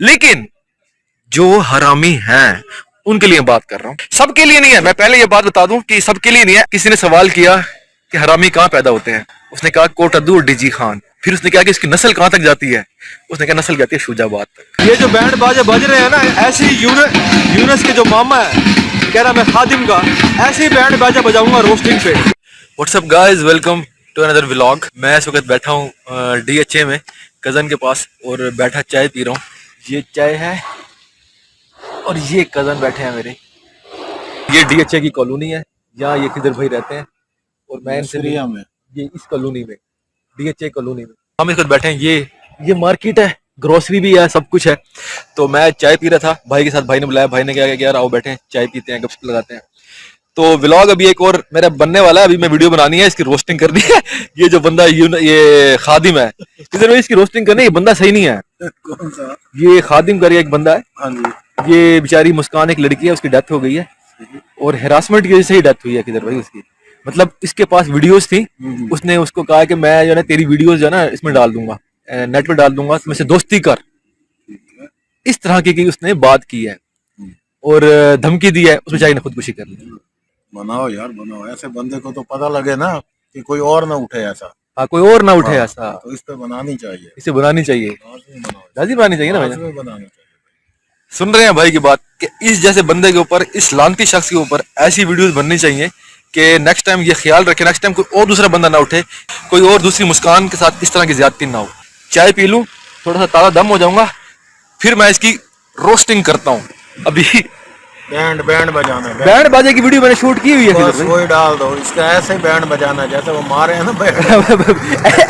लेकिन जो हरामी हैं उनके लिए बात कर रहा हूं, सबके लिए नहीं है। मैं पहले ये बात बता दूं कि सबके लिए नहीं है। किसी ने सवाल किया कि हरामी कहां पैदा होते हैं, उसने कहा कोटद्दू और डीजी खान। फिर उसने कहा कि इसकी नस्ल कहां तक जाती है, उसने कहा नस्ल जाती है शूजाबाद तक। ये जो बैंड बाजे बज रहे हैं ना, ऐसी यूनस के जो मामा है कह रहा मैं खादिम का ऐसे ही बैंड बाजा बजाऊंगा रोस्टिंग पे। What's up guys, welcome to another vlog. मैं इस वक्त बैठा हूँ DHA में कज़न के पास और बैठा चाय पी रहा हूँ। ये चाय है और ये कज़न बैठे हैं मेरे। ये DHA की कॉलोनी है, यहाँ ये किधर भाई रहते हैं और मैं इनसे में ये इस कॉलोनी में DHA कॉलोनी में हम इस वक्त बैठे हैं। ये मार्केट है, ग्रोसरी भी है, सब कुछ है। तो मैं चाय पी रहा था भाई के साथ। भाई ने बुलाया, भाई ने कहा कि यार आओ बैठे हैं, चाय पीते हैं, गपशप लगाते हैं। तो व्लॉग अभी एक और मेरा बनने वाला है। अभी मैं वीडियो बनानी है, इसकी रोस्टिंग करनी है। ये जो बंदा ये खादिम है, इधर इसकी रोस्टिंग करनी है। ये बंदा सही नहीं है। कौन सा? ये खादिम करके एक बंदा है। हाँ जी। ये बेचारी मुस्कान एक लड़की है, उसकी डेथ हो गई है और हेरासमेंट की वजह से ही डेथ हुई है किधर भाई उसकी। मतलब इसके पास वीडियोस थी, उसने उसको कहा कि मैं जो है तेरी वीडियोस जो है ना इसमें डाल दूंगा, नेट पे डाल दूंगा, तुम से दोस्ती कर। इस तरह की उसने बात की है और धमकी दी है। उस बेचारी ने खुदकुशी कर ली। बनाओ यार बनाओ, ऐसे बंदे को तो पता लगे ना कि कोई और ना उठे ऐसा। हाँ, कोई और ना उठे ऐसा। तो इस पे बनानी चाहिए, इसे बनानी चाहिए, राजी बनानी चाहिए ना भाई। बनानी चाहिए। सुन रहे हैं भाई की बात कि इस जैसे बंदे के ऊपर, इस लानती शख्स के ऊपर ऐसी वीडियोस बननी चाहिए कि नेक्स्ट टाइम ये ख्याल रखे, नेक्स्ट टाइम कोई और दूसरा बंदा ना उठे, कोई और दूसरी मुस्कान के साथ इस तरह की ज्यादती ना हो। चाय पी लूं, थोड़ा सा ताजा दम हो जाऊंगा, फिर मैं इसकी रोस्टिंग करता हूँ। अभी बैंड बजाना, बैंड बाजे की वीडियो मैंने शूट की हुई है। बस वही डाल दो, इसका ऐसे ही बैंड बजाना जैसे वो मारे हैं ना।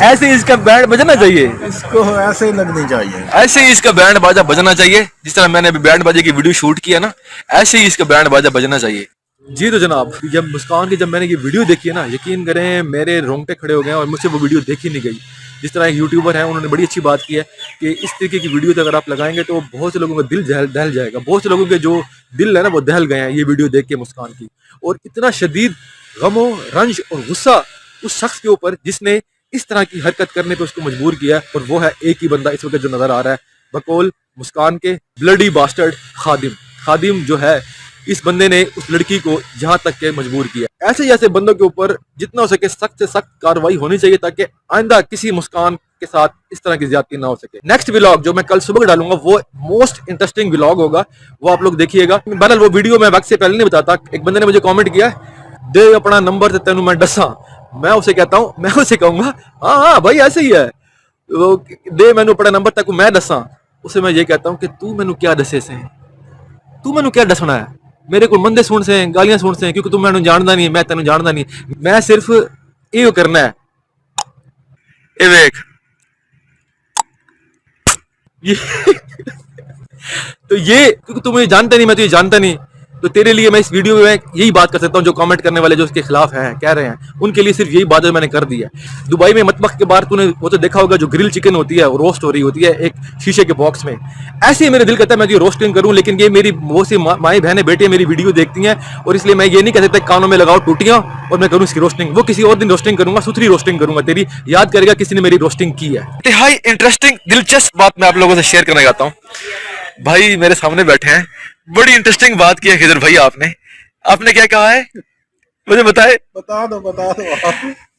ऐसे ही इसका बैंड बजना चाहिए, इसको ऐसे ही लगनी चाहिए, ऐसे ही इसका बैंड बाजा बजना चाहिए। जिस तरह मैंने अभी बैंड बाजे की वीडियो शूट किया ना, ऐसे ही इसका बैंड बाजा बजना चाहिए। जी तो जनाब, जब मुस्कान की जब मैंने ये वीडियो देखी है ना, यकीन करें मेरे रोंगटे खड़े हो गए और मुझसे वो वीडियो देखी नहीं गई। जिस तरह एक यूट्यूबर है, उन्होंने बड़ी अच्छी बात की है कि इस तरीके की वीडियो अगर आप लगाएंगे तो बहुत से लोगों का दिल दहल जाएगा। बहुत से लोगों के जो दिल है ना वो दहल गए हैं ये वीडियो देख के मुस्कान की। और इतना शदीद गमो रंज और गुस्सा उस शख्स के ऊपर जिसने इस तरह की हरकत करने पर उसको मजबूर किया, और वो है एक ही बंदा इस वक्त जो नजर आ रहा है बकौल मुस्कान के, ब्लडी बास्टर्ड खादिम। खादिम जो है, इस बंदे ने उस लड़की को जहां तक के मजबूर किया। ऐसे ऐसे बंदों के ऊपर जितना हो सके सख्त से सख्त कार्रवाई होनी चाहिए ताकि आइंदा किसी मुस्कान के साथ इस तरह की ज्यादती ना हो सके। नेक्स्ट व्लॉग जो मैं कल सुबह डालूंगा वो मोस्ट इंटरेस्टिंग व्लॉग होगा, वो आप लोग देखिएगा। बहरहाल वो वीडियो मैं वक्त से पहले नहीं बताता। एक बंदे ने मुझे कॉमेंट किया, दे अपना नंबर ते तेनू मैं दसा। मैं उसे कहता हूँ, मैं उसे कहूंगा हाँ हाँ भाई ऐसे ही है, दे मैनू अपना नंबर तक मैं दसा। उसे मैं ये कहता हूँ कि तू मैनू क्या दसे से, तू मैनू क्या दसना है, मेरे को मंदे सुन से गालियां सुन से, क्योंकि तू मैनू जानदा नहीं, मैं तेनू जानदा नहीं। मैं सिर्फ ये करना है, ये देख ये तो ये, क्योंकि तू मुझे जानता नहीं, मैं तुझे जानता नहीं, तो तेरे लिए मैं इस वीडियो में यही बात कर सकता हूँ। जो कमेंट करने वाले जो उसके खिलाफ हैं, कह रहे हैं, उनके लिए सिर्फ यही बात मैंने कर दी है। दुबई में मतबख के बाहर तूने वो तो देखा होगा, जो ग्रिल चिकन होती है, रोस्ट हो रही होती है एक शीशे के बॉक्स में। ऐसे ही मेरे दिल करता है मैं ये रोस्टिंग करूं, लेकिन ये मेरी वो सी माई बहनें बेटियां मेरी वीडियो देखती हैं, और इसलिए मैं ये नहीं कह सकता कानों में लगाओ टूटियां और मैं करूं इसकी रोस्टिंग। वो किसी और दिन रोस्टिंग करूंगा, सुथरी रोस्टिंग करूंगा, तेरी याद करेगा किसी ने मेरी रोस्टिंग की है। इंतहाई इंटरेस्टिंग दिलचस्प बात मैं आप लोगों से शेयर करना चाहता हूँ। भाई मेरे सामने बैठे हैं, बड़ी इंटरेस्टिंग बात की है खिदर भाई। आपने क्या कहा है मुझे बताए? बता दो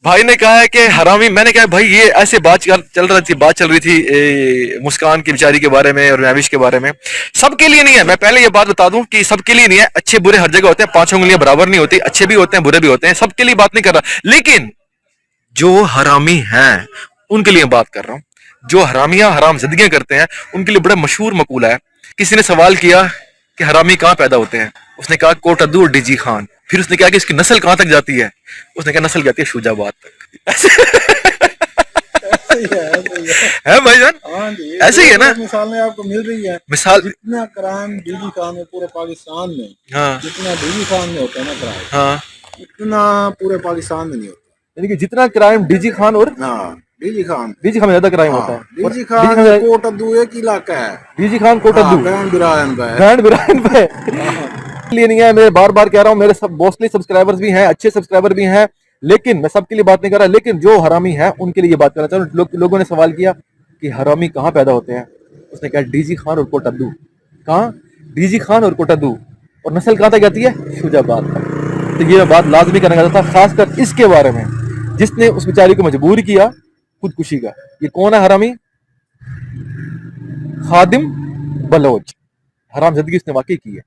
भाई ने कहा है कि हरामी। मैंने कहा भाई ये ऐसे बात चल रही थी मुस्कान की बेचारी के बारे में और नाविश के बारे में। सबके लिए नहीं है, मैं पहले ये बात बता दूं कि सबके लिए नहीं है। अच्छे बुरे हर जगह होते हैं, पांचों उंगलियां बराबर नहीं होती, अच्छे भी होते हैं बुरे भी होते हैं, सबके लिए बात नहीं कर रहा। लेकिन जो हरामी हैं उनके लिए बात कर रहा हूं। जो हरामियां हराम जिंदगियां करते हैं उनके लिए बड़ा मशहूर मकूला है। किसी ने सवाल किया कि हरामी कहां पैदा होते हैं, उसने कहा कोटद्दू और डीजी खान। फिर उसने कहा कि इसकी नस्ल कहां तक जाती है, उसने कहा नस्ल जाती है शूजाबाद तक। है भाईजान, ऐसे ही है ना। मिसालें आपको मिल रही है, मिसाल जितना क्राइम डीजी खान में पूरे पाकिस्तान में, हाँ, जितना डीजी खान में होता है ना क्राइम, हाँ, इतना पूरे पाकिस्तान में नहीं होता। यानी कि जितना क्राइम डीजी खान और डीजी खान में ज्यादा क्राइम होता है। डीजी खान कोटद्दू एक इलाका है, डीजी खान कोटद्दू बैंड बिरायन पे लिए नहीं है। मैं बार बार कह रहा हूँ, मेरे सब मोस्टली सब्सक्राइबर्स भी हैं, अच्छे सब्सक्राइबर भी हैं, लेकिन मैं सबके लिए बात नहीं कर रहा। लेकिन जो हरामी है उनके लिए बात करना चाहूँ। लोगों ने सवाल किया कि हरामी कहाँ पैदा होते हैं, उसने कहा डीजी खान और कोटद्दू। कहाँ? डीजी खान और कोटद्दू। और नस्ल कहाँ तक आती है? शुजाबाद तक। तो ये मैं बात लाजमी करना चाहता था, खासकर इसके बारे में जिसने उस बेचारी को मजबूर किया खुदकुशी का। ये कौन है हरामी? खादिम बलोच। हरामजादगी उसने वाकई की है।